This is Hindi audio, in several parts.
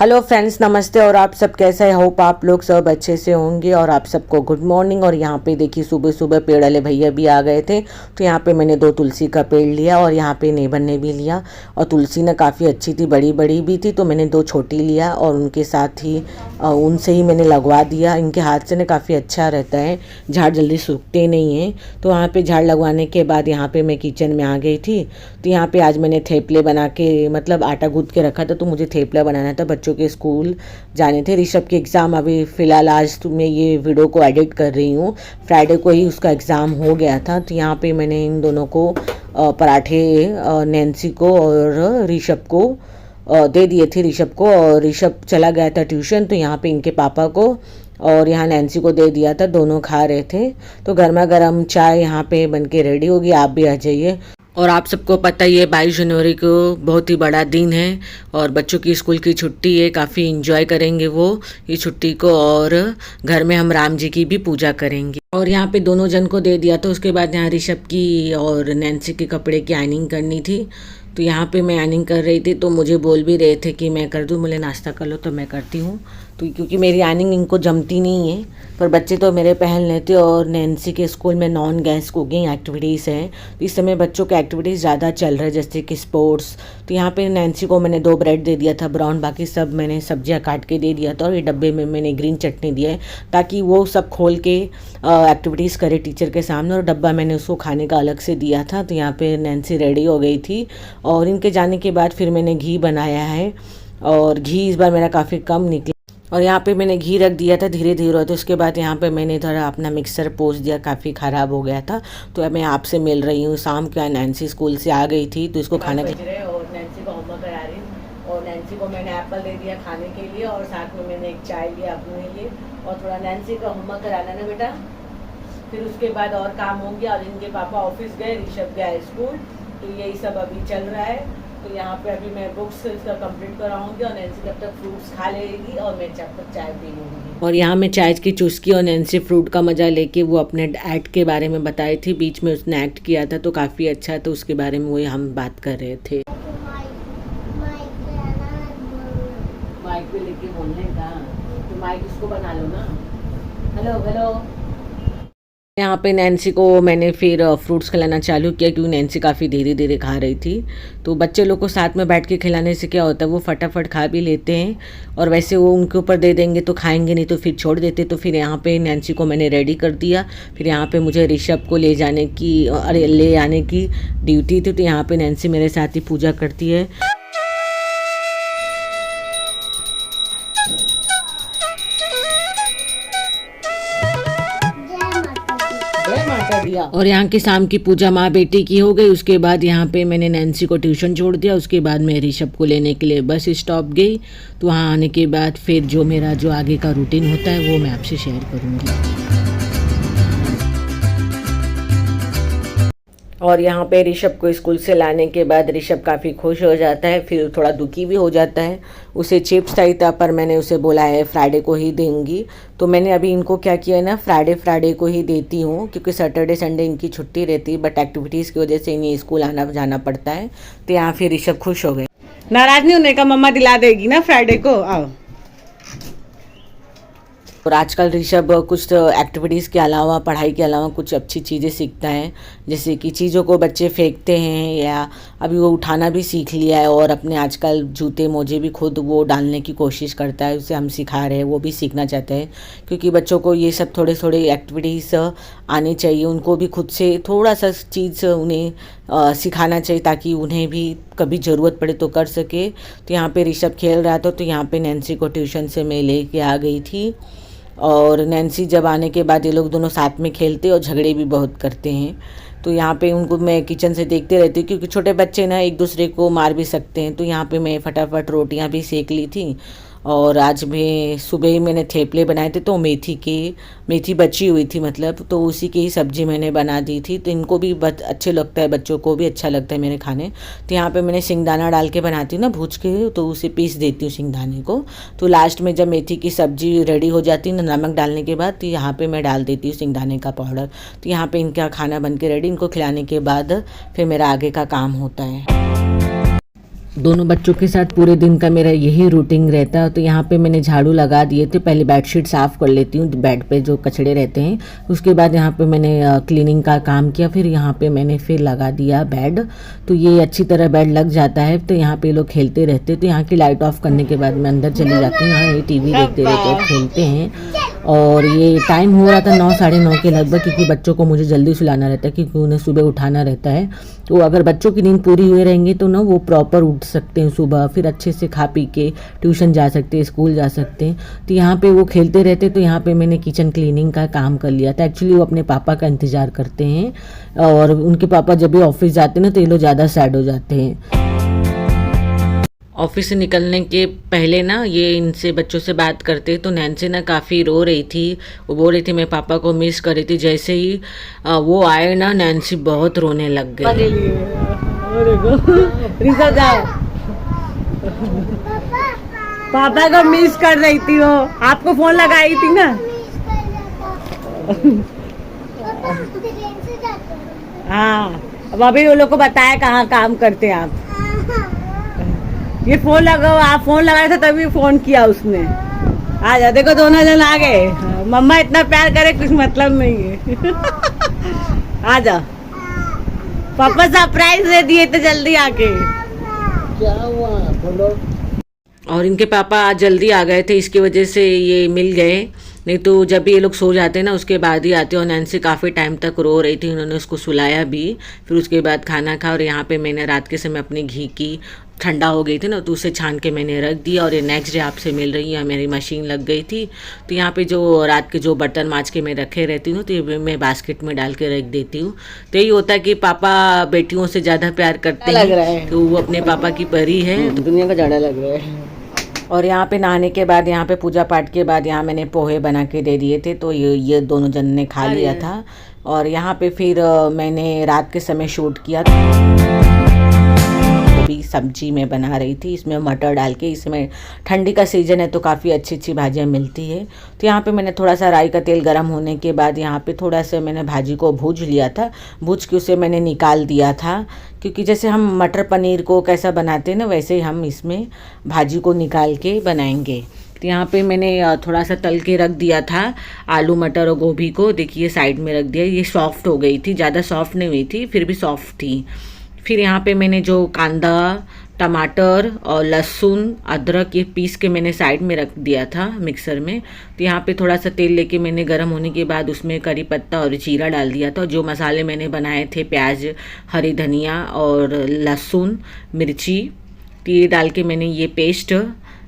हेलो फ्रेंड्स, नमस्ते। और आप सब कैसे हैं? होप आप लोग सब अच्छे से होंगे। और आप सबको गुड मॉर्निंग। और यहाँ पे देखिए सुबह सुबह पेड़ वाले भैया भी आ गए थे, तो यहाँ पे मैंने 2 तुलसी का पेड़ लिया और यहाँ पे नेबर ने भी लिया। और तुलसी ना काफ़ी अच्छी थी, बड़ी बड़ी भी थी, तो मैंने 2 छोटी लिया और उनके साथ ही उनसे ही मैंने लगवा दिया। इनके हाथ से ना काफ़ी अच्छा रहता है, झाड़ जल्दी सूखते नहीं हैं। तो वहाँ पे झाड़ लगवाने के बाद यहाँ पे मैं किचन में आ गई थी। तो यहाँ पे आज मैंने थेपले बना के मतलब आटा गूँथ के रखा था, तो मुझे थेपला बनाना था। बच्चों के स्कूल जाने थे, ऋषभ के एग्ज़ाम अभी फ़िलहाल आज तो मैं ये वीडियो को एडिट कर रही हूँ, फ्राइडे को ही उसका एग्ज़ाम हो गया था। तो यहाँ पे मैंने इन दोनों को पराठे नैन्सी को और ऋषभ को दे दिए थे। ऋषभ को, और ऋषभ चला गया था ट्यूशन, तो यहाँ पे इनके पापा को और यहाँ नैन्सी को दे दिया था। दोनों खा रहे थे। तो गर्मा गर्म चाय यहाँ पे बन के रेडी होगी, आप भी आ जाइए। और आप सबको पता ही है 22 जनवरी को बहुत ही बड़ा दिन है और बच्चों की स्कूल की छुट्टी है। काफ़ी इंजॉय करेंगे वो ये छुट्टी को, और घर में हम राम जी की भी पूजा करेंगे। और यहाँ पे दोनों जन को दे दिया था। उसके बाद यहाँ ऋषभ की और नैन्सी के कपड़े की आइनिंग करनी थी, तो यहाँ पे मैं आइनिंग कर रही थी। तो मुझे बोल भी रहे थे कि मैं कर दूँ, बोले नाश्ता कर लो, तो मैं करती हूँ। तो क्योंकि मेरी आइनिंग इनको जमती नहीं है, पर बच्चे तो मेरे पहन लेते। और नैन्सी के स्कूल में नॉन गैस कुकिंग एक्टिविटीज़ हैं, तो इस समय बच्चों के एक्टिविटीज़ ज़्यादा चल रहे हैं, जैसे कि स्पोर्ट्स। तो यहाँ पे नैन्सी को मैंने 2 ब्रेड दे दिया था ब्राउन, बाकी सब मैंने सब्जियाँ काट के दे दिया था। और ये डब्बे में मैंने ग्रीन चटनी दिया है, ताकि वो सब खोल के एक्टिविटीज़ करे टीचर के सामने। और डब्बा मैंने उसको खाने का अलग से दिया था। तो यहाँ पे नैन्सी रेडी हो गई थी। और इनके जाने के बाद फिर मैंने घी बनाया है, और घी इस बार मेरा काफ़ी कम निकला। और यहाँ पे मैंने घी रख दिया था धीरे धीरे। तो उसके बाद यहाँ पे मैंने थोड़ा अपना मिक्सर पोंछ दिया, काफ़ी ख़राब हो गया था। तो अब मैं आपसे मिल रही हूँ। शाम को नैन्सी स्कूल से आ गई थी, तो इसको खाना और नैन्सी को होमवर्क करा रही हूँ। और नैन्सी को मैंने एप्पल दे दिया खाने के लिए, और साथ में मैंने एक चाय लिया अपने लिए। और थोड़ा नैन्सी का होमवर्क कराना ना बेटा, फिर उसके बाद और काम हो गया। और इनके पापा ऑफिस गए, ऋषभ गया स्कूल, तो यही सब अभी चल रहा है। तो यहाँ पे अभी मैं बुक्स इसका कंप्लीट कराऊंगी, और नैन्सी तब तक फ्रूट्स खा लेगी और मैं जब तक चाय पी लूँगी। और यहाँ मैं चाय की चुस्की और नैन्सी फ्रूट का मज़ा लेके वो अपने एक्ट के बारे में बताई थी। बीच में उसने एक्ट किया था तो काफ़ी अच्छा, तो उसके बारे में वही हम बात कर रहे थे। माइक पे लेके बोलने का, तो माइक इसको बना लो ना। Hello hello. यहाँ पे नैन्सी को मैंने फिर फ्रूट्स खिलाना चालू किया, क्योंकि नैन्सी काफ़ी धीरे धीरे खा रही थी। तो बच्चे लोग को साथ में बैठ के खिलाने से क्या होता है, वो फटाफट खा भी लेते हैं। और वैसे वो उनके ऊपर दे देंगे तो खाएंगे नहीं, तो फिर छोड़ देते। तो फिर यहाँ पे नैन्सी को मैंने रेडी कर दिया। फिर यहाँ पे मुझे ऋषभ को ले आने की ड्यूटी थी। तो यहाँ पे नैन्सी मेरे साथ ही पूजा करती है। और यहाँ की शाम की पूजा माँ बेटी की हो गई। उसके बाद यहाँ पे मैंने नैन्सी को ट्यूशन छोड़ दिया। उसके बाद मैं ऋषभ को लेने के लिए बस स्टॉप गई। तो वहाँ आने के बाद फिर जो मेरा जो आगे का रूटीन होता है वो मैं आपसे शेयर करूँगी। और यहाँ पे ऋषभ को स्कूल से लाने के बाद ऋषभ काफ़ी खुश हो जाता है, फिर थोड़ा दुखी भी हो जाता है। उसे चिप्स चाहिए था, पर मैंने उसे बोला है फ्राइडे को ही देंगी। तो मैंने अभी इनको क्या किया है ना, फ्राइडे को ही देती हूँ, क्योंकि सैटरडे संडे इनकी छुट्टी रहती है। बट एक्टिविटीज़ की वजह से इन्हें स्कूल आना जाना पड़ता है। तो यहाँ फिर ऋषभ खुश हो गए। नाराज़ नहीं होने का, मम्मा दिला देगी ना फ्राइडे को, आओ। और आजकल ऋषभ कुछ एक्टिविटीज़ के अलावा, पढ़ाई के अलावा कुछ अच्छी चीज़ें सीखता है, जैसे कि चीज़ों को बच्चे फेंकते हैं, या अभी वो उठाना भी सीख लिया है। और अपने आजकल जूते मोजे भी खुद वो डालने की कोशिश करता है, उसे हम सिखा रहे हैं, वो भी सीखना चाहते हैं। क्योंकि बच्चों को ये सब थोड़े थोड़े एक्टिविटीज़ आनी चाहिए, उनको भी खुद से थोड़ा सा चीज़ उन्हें सिखाना चाहिए, ताकि उन्हें भी कभी ज़रूरत पड़े तो कर सके। तो यहाँ पे ऋषभ खेल रहा था, तो यहाँ पे नैन्सी को ट्यूशन से मैं ले के आ गई थी। और नैन्सी जब आने के बाद ये लोग दोनों साथ में खेलते और झगड़े भी बहुत करते हैं। तो यहाँ पे उनको मैं किचन से देखते रहती हूँ, क्योंकि छोटे बच्चे ना एक दूसरे को मार भी सकते हैं। तो यहाँ पे मैं फटाफट रोटियाँ भी सेक ली थी। और आज मैं सुबह ही मैंने थेपले बनाए थे, तो मेथी बची हुई थी मतलब, तो उसी की ही सब्ज़ी मैंने बना दी थी। तो इनको भी बहुत अच्छे लगता है, बच्चों को भी अच्छा लगता है मेरे खाने। तो यहाँ पे मैंने सिंगदाना डाल के बनाती हूँ ना भूज के, तो उसे पीस देती हूँ सिंगदाने को। तो लास्ट में जब मेथी की सब्ज़ी रेडी हो जाती है ना, नमक डालने के बाद, तो यहाँ पर मैं डाल देती हूँ सिंगदाने का पाउडर। तो यहाँ पर इनका खाना बन के रेडी। इनको खिलाने के बाद फिर मेरा आगे का काम होता है। दोनों बच्चों के साथ पूरे दिन का मेरा यही रूटीन रहता है। तो यहाँ पे मैंने झाड़ू लगा दिए थे, पहले बेडशीट साफ़ कर लेती हूँ, बेड पे जो कचड़े रहते हैं। उसके बाद यहाँ पे मैंने क्लीनिंग का काम किया, फिर यहाँ पे मैंने फिर लगा दिया बेड। तो ये अच्छी तरह बेड लग जाता है। तो यहाँ पे लोग खेलते रहते, तो यहाँ की लाइट ऑफ करने के बाद मैं अंदर चली जाती हूँ। यहाँ ये टीवी देखते रहते खेलते हैं। और ये टाइम हो रहा था 9 साढ़े 9 के लगभग, क्योंकि बच्चों को मुझे जल्दी सुलाना रहता है, क्योंकि उन्हें सुबह उठाना रहता है। तो अगर बच्चों की नींद पूरी हुए रहेंगी तो ना वो प्रॉपर उठ सकते हैं सुबह, फिर अच्छे से खा पी के ट्यूशन जा सकते हैं, स्कूल जा सकते हैं। तो यहाँ पे वो खेलते रहते, तो यहाँ पे मैंने किचन क्लीनिंग का काम कर लिया था। एक्चुअली वो अपने पापा का इंतज़ार करते हैं, और उनके पापा जब भी ऑफिस जाते हैं ना तो ये लोग ज़्यादा सैड हो जाते हैं। ऑफिस से निकलने के पहले ना ये इनसे बच्चों से बात करते, तो नैन्सी ना काफ़ी रो रही थी। वो बोल रही थी मैं पापा को मिस कर रही थी। जैसे ही वो आए ना, नैन्सी बहुत रोने लग गई। पापा को मिस कर रही थी, वो आपको फोन लगाई थी ना। हाँ, अब अभी वो लोग को बताया कहाँ काम करते हैं आप। ये फोन लगाओ, आप फोन लगाए थे तभी फोन किया उसने। आ जा, देखो दोनों जन आ गए। मम्मा इतना प्यार करे कुछ मतलब नहीं है। आ जा, पापा सरप्राइज दे दिए तो जल्दी आके। क्या हुआ बोलो। और इनके पापा आज जल्दी आ गए थे, इसकी वजह से ये मिल गए, नहीं तो जब भी ये लोग सो जाते ना उसके बाद ही आते। और नैन्सी काफ़ी टाइम तक रो रही थी, उन्होंने उसको सुलाया भी, फिर उसके बाद खाना खा। और यहाँ पे मैंने रात के समय अपनी घी की ठंडा हो गई थी ना, तो उसे छान के मैंने रख दिया। और ये नेक्स्ट डे आपसे मिल रही है, मेरी मशीन लग गई थी। तो यहाँ पे जो रात के जो बर्तन माँज के मैं रखे रहती हूँ, तो ये मैं बास्केट में डाल के रख देती हूँ। तो यही होता है कि पापा बेटियों से ज़्यादा प्यार करते हैं, तो वो अपने पापा की परी है। दुनिया का ज़्यादा लग रहा है। और यहाँ पे नहाने के बाद, यहाँ पे पूजा पाठ के बाद यहाँ मैंने पोहे बना के दे दिए थे, तो ये दोनों जन ने खा लिया था। और यहाँ पे फिर मैंने रात के समय शूट किया, भी सब्जी मैं बना रही थी, इसमें मटर डाल के। इसमें ठंडी का सीज़न है तो काफ़ी अच्छी अच्छी भाजियाँ मिलती है। तो यहाँ पे मैंने थोड़ा सा राई का तेल गर्म होने के बाद यहाँ पे थोड़ा सा मैंने भाजी को भूज लिया था, भूज के उसे मैंने निकाल दिया था। क्योंकि जैसे हम मटर पनीर को कैसा बनाते हैं ना, वैसे ही हम इसमें भाजी को निकाल के बनाएंगे। तो यहाँ पे मैंने थोड़ा सा तल के रख दिया था आलू मटर और गोभी को, देखिए साइड में रख दिया। ये सॉफ्ट हो गई थी, ज़्यादा सॉफ्ट नहीं हुई थी, फिर भी सॉफ्ट थी। फिर यहाँ पे मैंने जो कांदा, टमाटर और लहसुन, अदरक ये पीस के मैंने साइड में रख दिया था मिक्सर में। तो यहाँ पे थोड़ा सा तेल लेके मैंने गरम होने के बाद उसमें करी पत्ता और जीरा डाल दिया था। जो मसाले मैंने बनाए थे, प्याज, हरी धनिया और लहसुन, मिर्ची, तो ये डाल के मैंने ये पेस्ट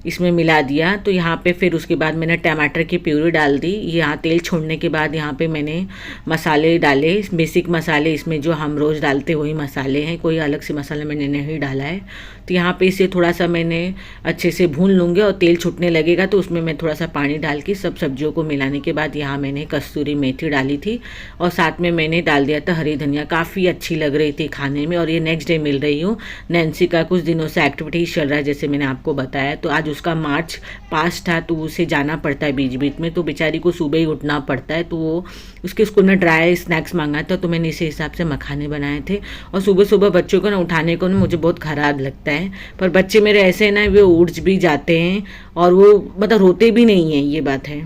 इसमें मिला दिया। तो यहाँ पे फिर उसके बाद मैंने टमाटर की प्यूरी डाल दी। यहाँ तेल छोड़ने के बाद यहाँ पे मैंने मसाले डाले, बेसिक मसाले, इसमें जो हम रोज़ डालते वही मसाले हैं, कोई अलग से मसाला मैंने नहीं डाला है। तो यहाँ पे इसे थोड़ा सा मैंने अच्छे से भून लूँगी, और तेल छूटने लगेगा तो उसमें मैं थोड़ा सा पानी डाल के सब सब्जियों को मिलाने के बाद यहाँ मैंने कस्तूरी मेथी डाली थी, और साथ में मैंने डाल दिया था हरी धनिया। काफ़ी अच्छी लग रही थी खाने में। और ये नेक्स्ट डे मिल रही हूँ। नैन्सी का कुछ दिनों से एक्टिविटीज़ चल रहा है, जैसे मैंने आपको बताया। तो आज उसका मार्च पास था, तो उसे जाना पड़ता है बीच बीच में, तो बेचारी को सुबह ही उठना पड़ता है। तो वो उसके स्कूल में ड्राई स्नैक्स मांगा था, तो मैंने इसी हिसाब से मखाने बनाए थे। और सुबह सुबह बच्चों को ना उठाने को ना मुझे बहुत ख़राब लगता है, पर बच्चे मेरे ऐसे ना वो उठ भी जाते हैं, और वो मतलब रोते भी नहीं हैं, ये बात है।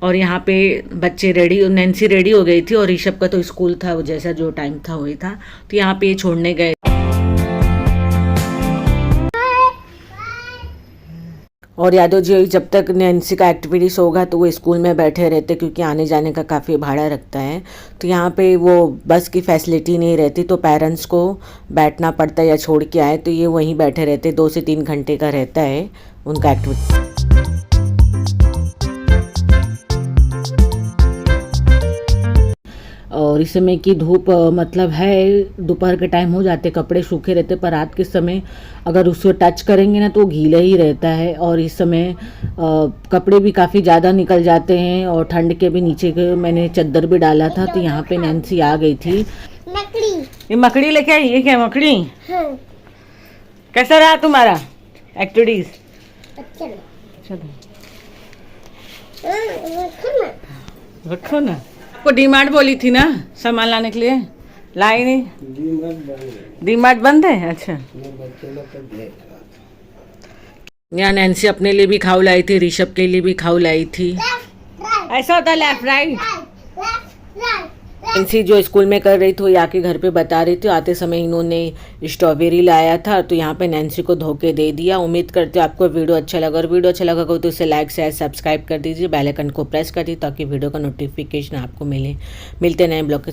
और यहाँ पे बच्चे रेडी, नैन्सी रेडी हो गई थी, और ऋषभ का तो स्कूल था, वो जैसा जो टाइम था वही था। तो यहाँ पे ये छोड़ने गए। और यादव जी जब तक नैन्सी का एक्टिविटीज़ होगा तो वो स्कूल में बैठे रहते, क्योंकि आने जाने का काफ़ी भाड़ा रखता है। तो यहाँ पे वो बस की फैसिलिटी नहीं रहती, तो पेरेंट्स को बैठना पड़ता है या छोड़ के आए तो ये वहीं बैठे रहते। 2 से 3 घंटे का रहता है उनका एक्टिविटी। और इस समय की धूप मतलब है, दोपहर के टाइम हो जाते, कपड़े सूखे रहते, पर रात के समय अगर उसको टच करेंगे ना तो गीला ही रहता है। और इस समय कपड़े भी काफ़ी ज़्यादा निकल जाते हैं, और ठंड के भी नीचे के मैंने चद्दर भी डाला था। तो यहाँ पे नैन्सी आ गई थी। मकड़ी, ये मकड़ी लेके आई, ये क्या मकड़ी? हाँ। कैसा रहा तुम्हारा एक्टिविटीज? अच्छा रखो ना। को डीमार्ट बोली थी ना सामान लाने के लिए, लाई नहीं? डीमार्ट बंद है। अच्छा, यहाँ नैन्सी अपने लिए भी खाऊ लाई थी, ऋषभ के लिए भी खाऊ लाई थी। ऐसा होता है लेफ्ट राइट। नैन्सी जो स्कूल में कर रही थी वो यहाँ के घर पे बता रही थी। आते समय इन्होंने स्ट्रॉबेरी लाया था तो यहाँ पे नैन्सी को धोके दे दिया। उम्मीद करते हो आपको वीडियो अच्छा लगा, और वीडियो अच्छा लगा हो तो इसे लाइक शेयर सब्सक्राइब कर दीजिए, बेल आइकन को प्रेस कर दीजिए ताकि वीडियो का नोटिफिकेशन आपको मिले। मिलते नए ब्लॉग के